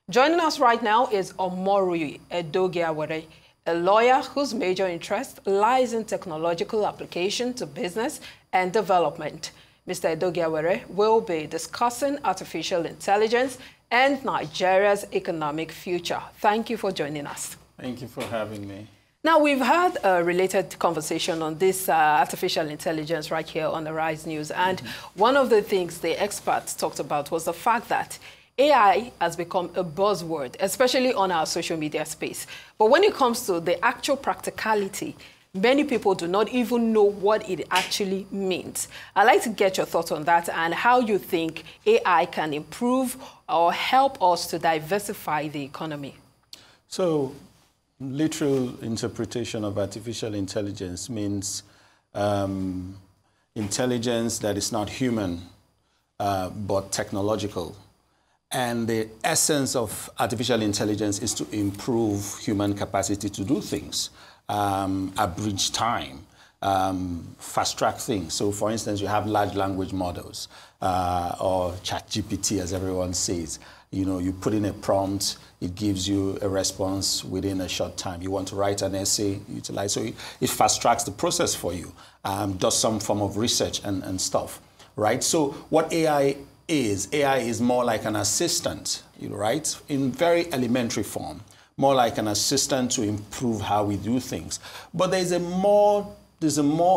Joining us right now is Omoruyi Edoigiawerie, a lawyer whose major interest lies in technological application to business and development. Mr. Edoigiawerie will be discussing artificial intelligence and Nigeria's economic future. Thank you for joining us. Thank you for having me. Now, we've had a related conversation on this artificial intelligence right here on the Rise News. And one of the things the experts talked about was the fact that AI has become a buzzword, especially on our social media space. But when it comes to the actual practicality, many people do not even know what it actually means. I'd like to get your thoughts on that and how you think AI can improve or help us to diversify the economy. So, literal interpretation of artificial intelligence means intelligence that is not human, but technological. And the essence of artificial intelligence is to improve human capacity to do things, abridge time, fast-track things. So, for instance, you have large language models, or ChatGPT, as everyone says. You know, you put in a prompt, it gives you a response within a short time. You want to write an essay, utilize. So it fast-tracks the process for you, does some form of research and stuff, right? So what AI is more like an assistant, right? In very elementary form, more like an assistant to improve how we do things. But there's a more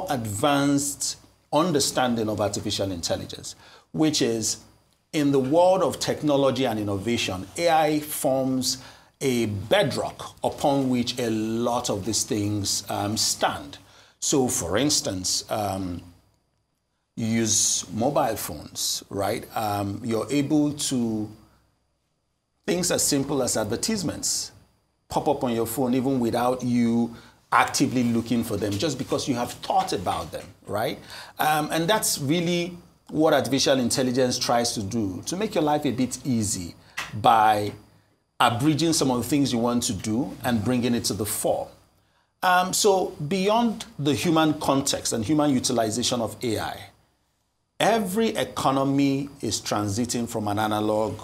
advanced understanding of artificial intelligence, which is in the world of technology and innovation, AI forms a bedrock upon which a lot of these things stand. So, for instance, you use mobile phones, right? You're able to, things as simple as advertisements pop up on your phone even without you actively looking for them, just because you have thought about them, right? And that's really what artificial intelligence tries to do, to make your life a bit easy by abridging some of the things you want to do and bringing it to the fore. So beyond the human context and human utilization of AI, every economy is transiting from an analog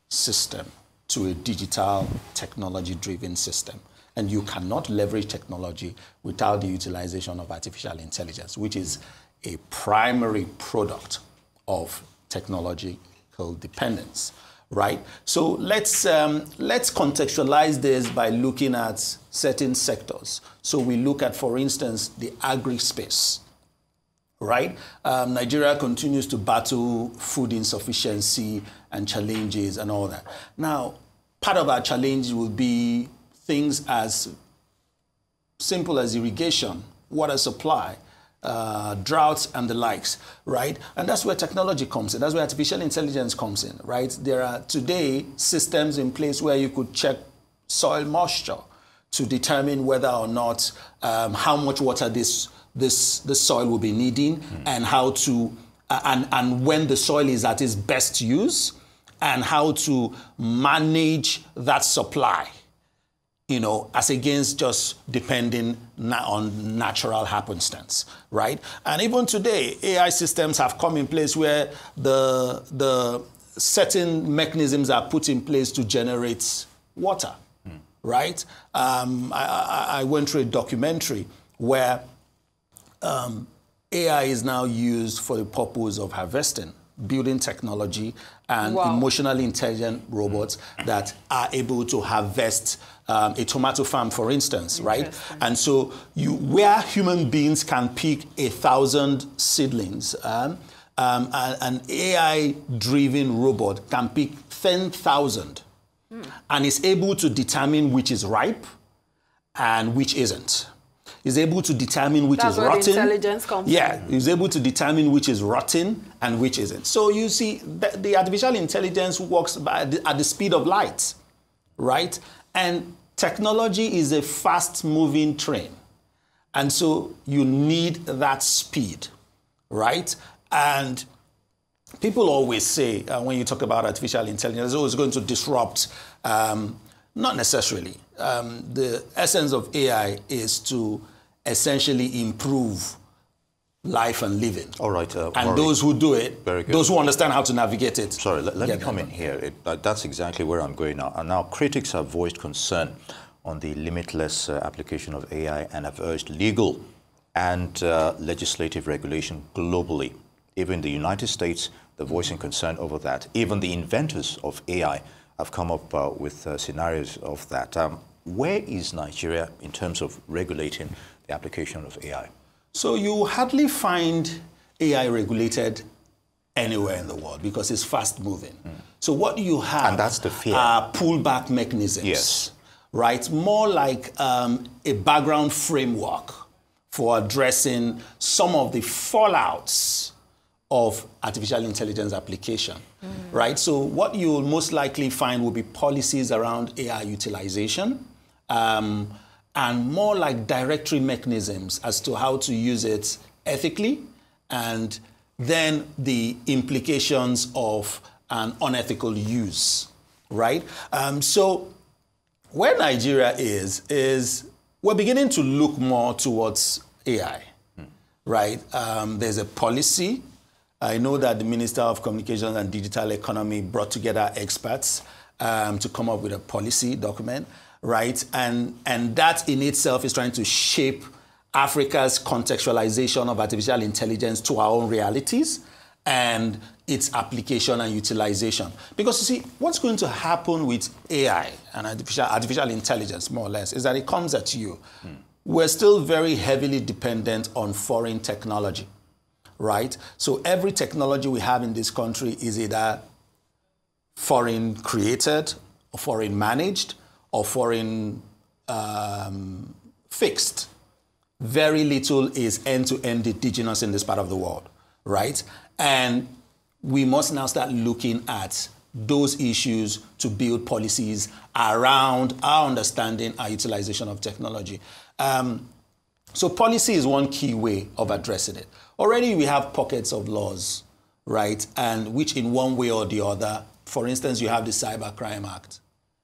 system to a digital technology-driven system. And you cannot leverage technology without the utilization of artificial intelligence, which is a primary product of technological dependence, right? So let's contextualize this by looking at certain sectors. So we look at, for instance, the agri-space, right? Nigeria continues to battle food insufficiency and challenges and all that. Now, part of our challenge will be things as simple as irrigation, water supply, droughts and the likes, right? And that's where technology comes in. That's where artificial intelligence comes in, right? There are today systems in place where you could check soil moisture to determine whether or not how much water this soil will be needing, and how to and when the soil is at its best use, and how to manage that supply, you know, as against just depending on natural happenstance, right? And even today, AI systems have come in place where the certain mechanisms are put in place to generate water, right? I went through a documentary where AI is now used for the purpose of harvesting, building technology, and emotionally intelligent robots that are able to harvest a tomato farm, for instance, right? And so where human beings can pick 1,000 seedlings, an AI-driven robot can pick 10,000 and is able to determine which is ripe and which isn't. Is able to determine which is rotten. That's where the intelligence comes from. Yeah, is able to determine which is rotten and which isn't. So you see, the artificial intelligence works at the speed of light, right? And technology is a fast-moving train. And so you need that speed, right? And people always say, when you talk about artificial intelligence, it's always going to disrupt. Not necessarily. The essence of AI is to essentially improve life and living. All right. And those who do it, those who understand how to navigate it. Sorry, let me come in here. That's exactly where I'm going now. And now critics have voiced concern on the limitless application of AI and have urged legal and legislative regulation globally. Even in the United States, they're voicing concern over that. Even the inventors of AI have come up with scenarios of that. Where is Nigeria in terms of regulating the application of AI? So you hardly find AI regulated anywhere in the world because it's fast moving. So what you have and that's the fear. Are pullback mechanisms, yes, right? More like a background framework for addressing some of the fallouts of artificial intelligence application, right? So what you'll most likely find will be policies around AI utilization, and more like directory mechanisms as to how to use it ethically, and then the implications of an unethical use, right? So where Nigeria is we're beginning to look more towards AI, right? There's a policy. I know that the Minister of Communications and Digital Economy brought together experts to come up with a policy document, right? And that in itself is trying to shape Africa's contextualization of artificial intelligence to our own realities and its application and utilization. Because you see, what's going to happen with AI and artificial intelligence, more or less, is that it comes at you. We're still very heavily dependent on foreign technology, right? So every technology we have in this country is either foreign created, or foreign managed, or foreign fixed. Very little is end-to-end indigenous in this part of the world, right? And we must now start looking at those issues to build policies around our understanding, our utilization of technology. So policy is one key way of addressing it. Already we have pockets of laws, right? And which in one way or the other, for instance, you have the Cybercrime Act,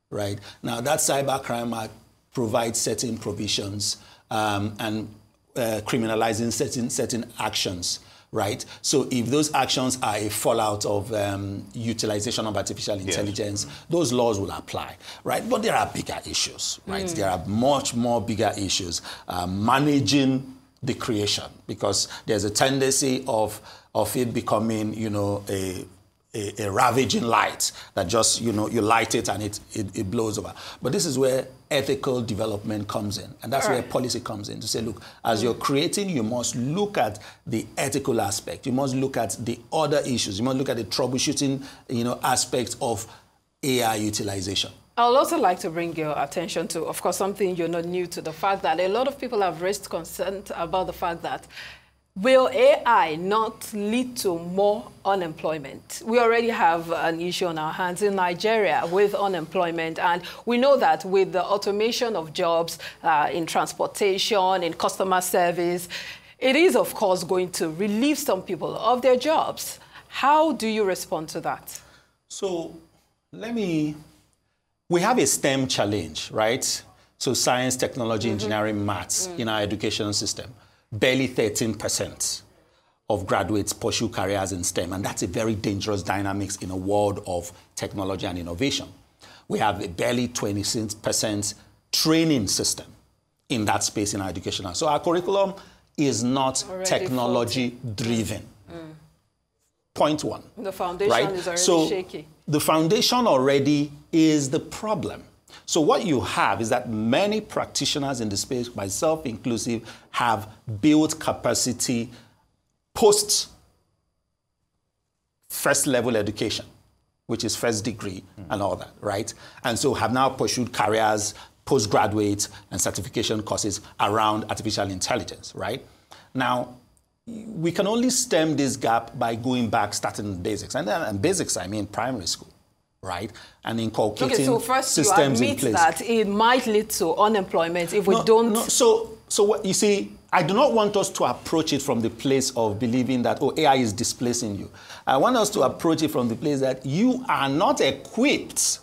right? Now that Cybercrime Act provides certain provisions and criminalizing certain actions, right? So if those actions are a fallout of utilization of artificial intelligence, yes, those laws will apply, right? But there are bigger issues, right? There are much more bigger issues. Managing the creation, because there's a tendency of it becoming, you know, a ravaging light that just, you know, you light it and it blows over. But this is where ethical development comes in. And that's where policy comes in to say, look, as you're creating, you must look at the ethical aspect. You must look at the other issues. You must look at the troubleshooting, you know, aspect of AI utilization. I would also like to bring your attention to, of course, something you're not new to, the fact that a lot of people have raised concern about the fact that will AI not lead to more unemployment? We already have an issue on our hands in Nigeria with unemployment, and we know that with the automation of jobs in transportation, in customer service, it is, of course, going to relieve some people of their jobs. How do you respond to that? So we have a STEM challenge, right? So science, technology, engineering, maths in our education system. Barely 13% of graduates pursue careers in STEM, and that's a very dangerous dynamics in a world of technology and innovation. We have a barely 26% training system in that space in our education. So our curriculum is not technology-driven. Point one. The foundation is already shaky. The foundation already is the problem. So what you have is that many practitioners in the space, myself inclusive, have built capacity post first level education, which is first degree and all that, right? And so have now pursued careers, postgraduate and certification courses around artificial intelligence, right? Now, we can only stem this gap by going back, starting in basics. And basics, I mean primary school, right? And inculcating so first systems you in admit place. that it might lead to unemployment if we don't... No, so what, you see, I do not want us to approach it from the place of believing that, oh, AI is displacing you. I want us to approach it from the place that you are not equipped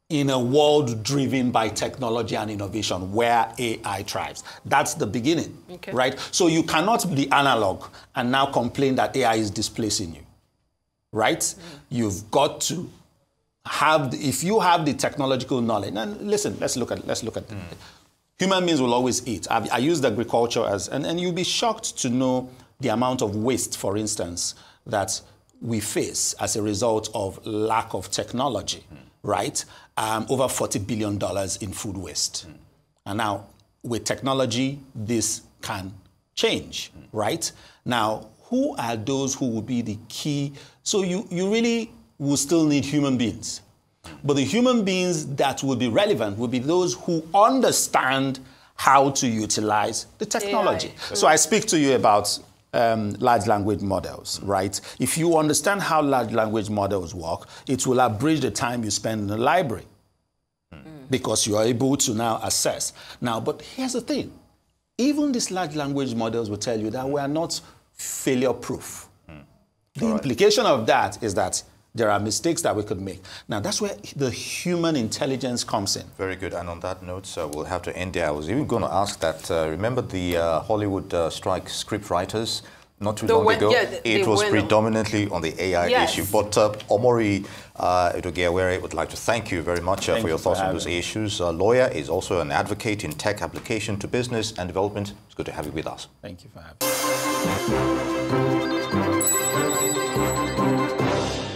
in a world driven by technology and innovation where AI thrives. That's the beginning, right? So you cannot be analog and now complain that AI is displacing you, right? You've got to have, if you have the technological knowledge, and listen, let's look at human beings will always eat. I used agriculture as, and you'll be shocked to know the amount of waste, for instance, that we face as a result of lack of technology, right? Over $40 billion in food waste. And now, with technology, this can change, right? Now, who are those who will be the key? So you really will still need human beings. But the human beings that will be relevant will be those who understand how to utilize the technology. AI. So I speak to you about large language models, right? If you understand how large language models work, it will abridge the time you spend in the library because you are able to now assess. Now, but here's the thing. Even these large language models will tell you that we are not failure-proof. The implication of that is that there are mistakes that we could make. Now, that's where the human intelligence comes in. Very good. And on that note, we'll have to end there. I was even going to ask that, remember the Hollywood strike script writers not too long ago? Yeah, it was predominantly on the AI issue. But Omoruyi Edoigiawerie would like to thank you very much for your thoughts on those issues. Lawyer, is also an advocate in tech application to business and development. It's good to have you with us. Thank you for having me.